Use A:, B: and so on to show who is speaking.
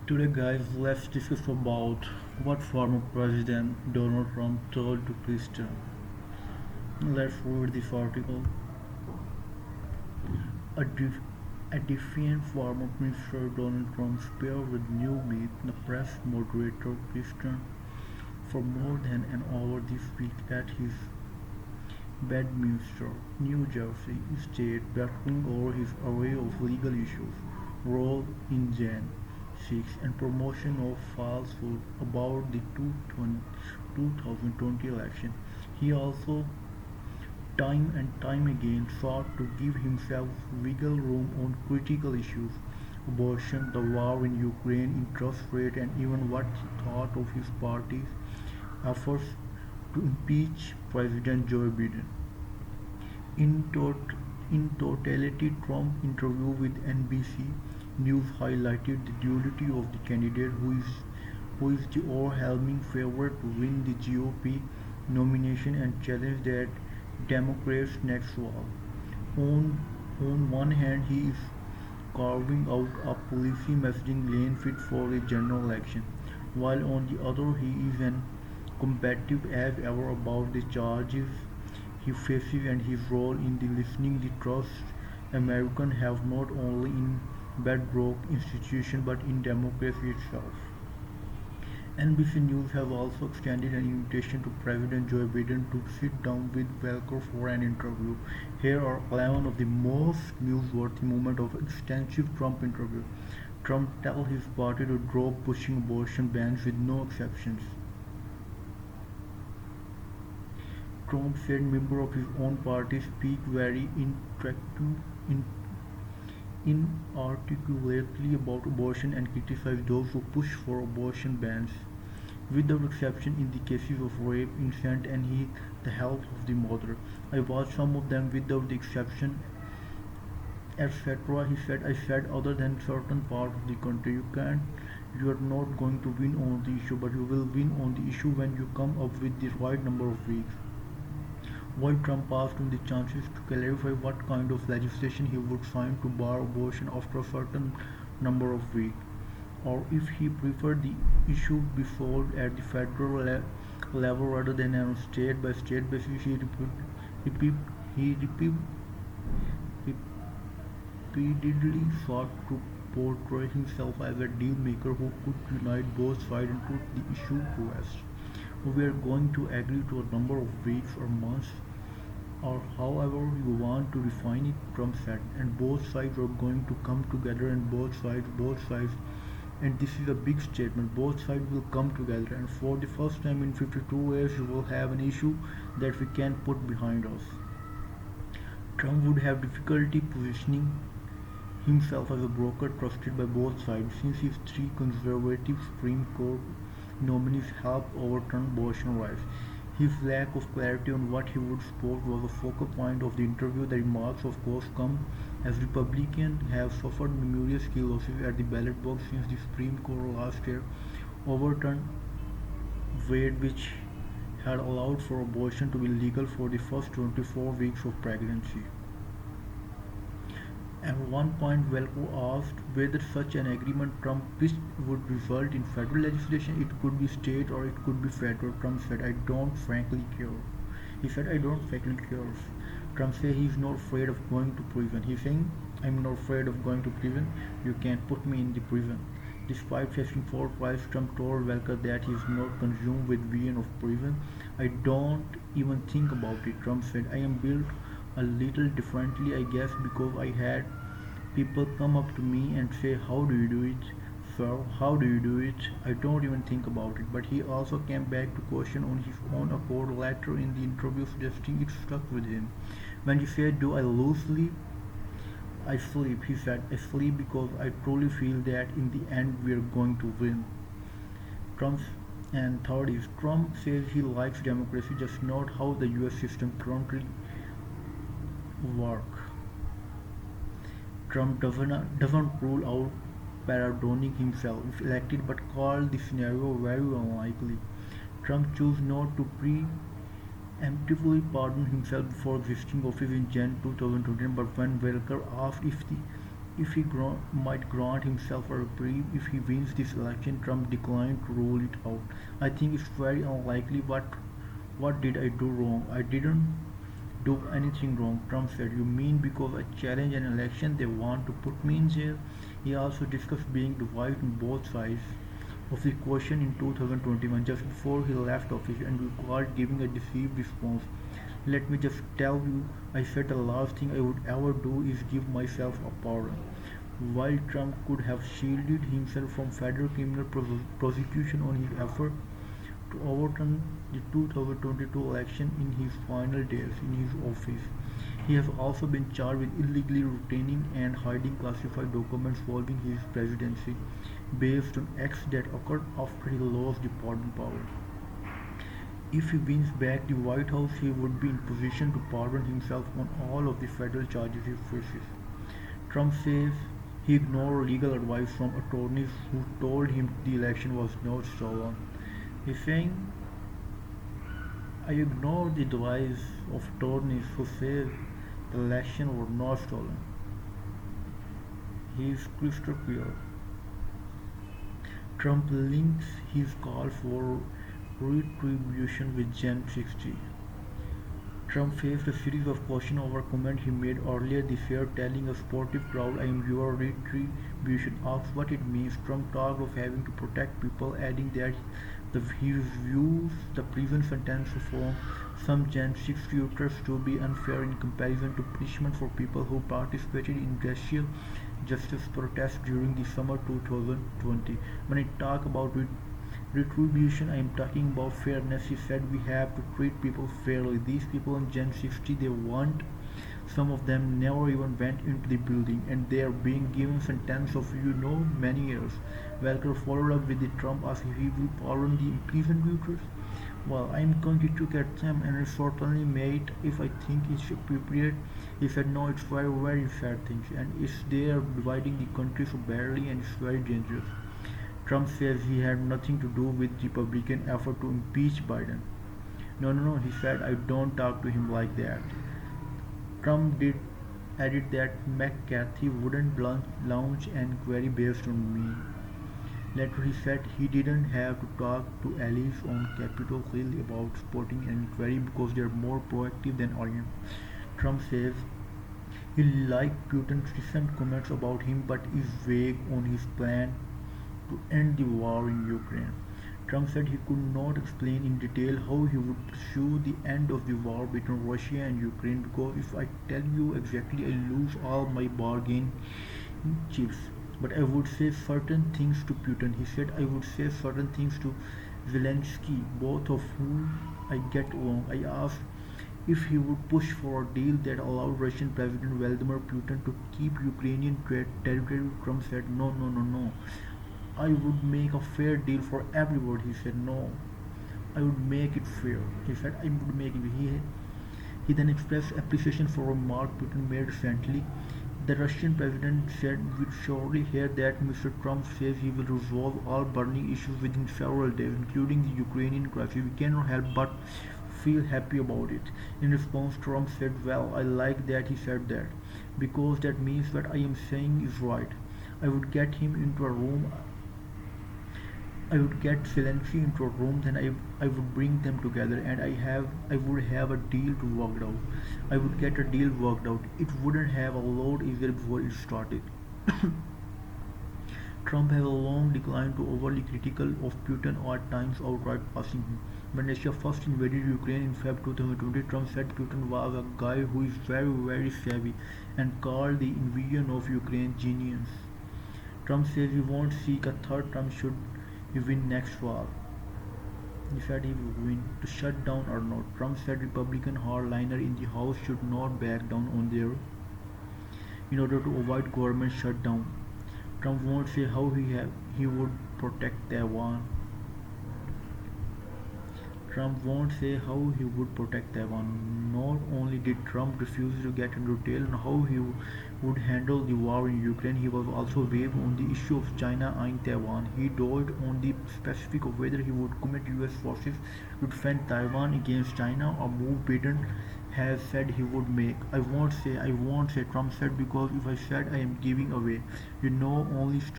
A: Today, guys, let's discuss about what former President Donald Trump told to Christian. Let's read this article. A, def- a defiant former Minister Donald Trump spared with new beat the press moderator Christian for more than an hour this week at his Bedminster, New Jersey estate, battling over his array of legal issues, role in Jan 6 and promotion of falsehood about the 2020 election. He also time and time again sought to give himself wiggle room on critical issues: abortion, the war in Ukraine, interest rate, and even what he thought of his party's efforts to impeach President Joe Biden. In, tot- in totality, Trump's interview with NBC News highlighted the duality of the candidate who is the overwhelming favorite to win the GOP nomination and challenge that Democrats' next wall. On, on one hand, he is carving out a policy messaging lane fit for the general election, while on the other he is as combative as ever about the charges he faces and his role in the listening the trust Americans have not only in bedrock institutions but in democracy itself. NBC News has also extended an invitation to President Joe Biden to sit down with Welker for an interview. Here are 11 of the most newsworthy moments of extensive Trump interview. Trump tells his party to drop pushing abortion bans with no exceptions. Trump said members of his own party speak very inarticulately about abortion and criticize those who push for abortion bans, without exception in the cases of rape, incest, and the health of the mother. I watched some of them without the exception, etc. He said, I said, other than certain parts of the country, you are not going to win on the issue, but you will win on the issue when you come up with the right number of weeks. While Trump asked him the chances to clarify what kind of legislation he would sign to bar abortion after a certain number of weeks, or if he preferred the issue be solved at the level rather than on a state-by-state basis, repeat, he repeatedly sought to portray himself as a deal maker who could unite both sides and put the issue to rest. We are going to agree to a number of weeks or months or however you want to define it, Trump said, and both sides are going to come together and both sides, and this is a big statement, both sides will come together and for the first time in 52 years we will have an issue that we can put behind us. Trump would have difficulty positioning himself as a broker trusted by both sides since his three conservative Supreme Court nominees helped overturn abortion rights. His lack of clarity on what he would support was a focal point of the interview. The remarks, of course, come as Republicans have suffered numerous key losses at the ballot box since the Supreme Court last year overturned Wade, which had allowed for abortion to be legal for the first 24 weeks of pregnancy. At one point, Velko asked whether such an agreement Trump wished would result in federal legislation. It could be state or it could be federal. Trump said, I don't frankly care. He said, I don't frankly care. Trump said he's not afraid of going to prison. He's saying, I'm not afraid of going to prison. You can't put me in the prison. Despite facing 4 tries, Trump told Welker that he is not consumed with vision of prison. I don't even think about it. Trump said, I am built a little differently, I guess, because I had people come up to me and say, how do you do it? Sir, how do you do it? I don't even think about it. But he also came back to question on his own accord later in the interview, suggesting it stuck with him. When he said, do I lose sleep? I sleep. He said, I sleep because I truly feel that in the end we are going to win. Trump's and third is Trump says he likes democracy, just not how the US system currently works. Trump doesn't rule out pardoning himself if elected but called the scenario very unlikely. Trump chose not to preemptively pardon himself before exiting office in Jan 2020, but when Welker asked if the if he might grant himself a reprieve if he wins this election. Trump declined to rule it out. I think it's very unlikely, but what did I do wrong? I didn't do anything wrong, Trump said. You mean because I challenge an election they want to put me in jail? He also discussed being divided on both sides of the question in 2021 just before he left office and recalled giving a deceived response. Let me just tell you, I said the last thing I would ever do is give myself a pardon. While Trump could have shielded himself from federal criminal prosecution on his effort to overturn the 2022 election in his final days in his office, he has also been charged with illegally retaining and hiding classified documents following his presidency, based on acts that occurred after he lost the pardon power. If he wins back the White House, he would be in position to pardon himself on all of the federal charges he faces. Trump says he ignored legal advice from attorneys who told him the election was not stolen. He's saying, I ignored the advice of attorneys who said the election was not stolen. He is crystal clear. Trump links his call for retribution with Gen 60. Trump faced a series of questions over a comment he made earlier this year, telling a sportive crowd, I am your retribution. Asked what it means, Trump talked of having to protect people, adding that his views the prison sentence for some Gen 6 voters to be unfair in comparison to punishment for people who participated in racial justice protests during the summer 2020. When I talk about retribution, I am talking about fairness. He said we have to treat people fairly. These people in Gen 60, they want, some of them never even went into the building and they are being given sentence of many years. Welker followed up with the Trump asked if he will pardon the imprisoned voters. Well, I am going to look at them and I certainly made if I think it's appropriate. He said no, it's very very sad things and it's they are dividing the country so badly and it's very dangerous. Trump says he had nothing to do with Republican effort to impeach Biden. No, he said I don't talk to him like that. Trump did added that McCarthy wouldn't launch an inquiry based on me. Later he said he didn't have to talk to allies on Capitol Hill about supporting an inquiry because they're more proactive than I am. Trump says he liked Putin's recent comments about him but is vague on his plan to end the war in Ukraine. Trump said he could not explain in detail how he would pursue the end of the war between Russia and Ukraine because if I tell you exactly, I lose all my bargain chips. But I would say certain things to Putin. He said I would say certain things to Zelensky, both of whom I get along. I asked if he would push for a deal that allowed Russian President Vladimir Putin to keep Ukrainian territory. Trump said no. I would make a fair deal for everybody. He said no. I would make it fair. He said I would make it. He then expressed appreciation for a remark Putin made recently. The Russian president said we'd surely hear that Mr. Trump says he will resolve all burning issues within several days, including the Ukrainian crisis. We cannot help but feel happy about it. In response, Trump said, well, I like that he said that, because that means what I am saying is right. I would get him into a room I would get Zelensky into a room, then I would bring them together and I would have a deal to work out. I would get a deal worked out. It wouldn't have a lot easier before it started. Trump has a long decline to overly critical of Putin or at times outright passing him. When Russia first invaded Ukraine in February 2020, Trump said Putin was a guy who is very, very savvy and called the invasion of Ukraine genius. Trump says he won't seek a third term should he win next fall. He said he will win to shut down or not. Trump said Republican hardliner in the House should not back down on their in order to avoid government shutdown. Trump won't say how he would protect Taiwan. Trump won't say how he would protect Taiwan. Not only did Trump refuse to get into detail on how he would handle the war in Ukraine, he was also vague on the issue of China eyeing Taiwan. He dodged on the specific of whether he would commit US forces to defend Taiwan against China or move Biden has said he would make. I won't say, Trump said, because if I said I am giving away, only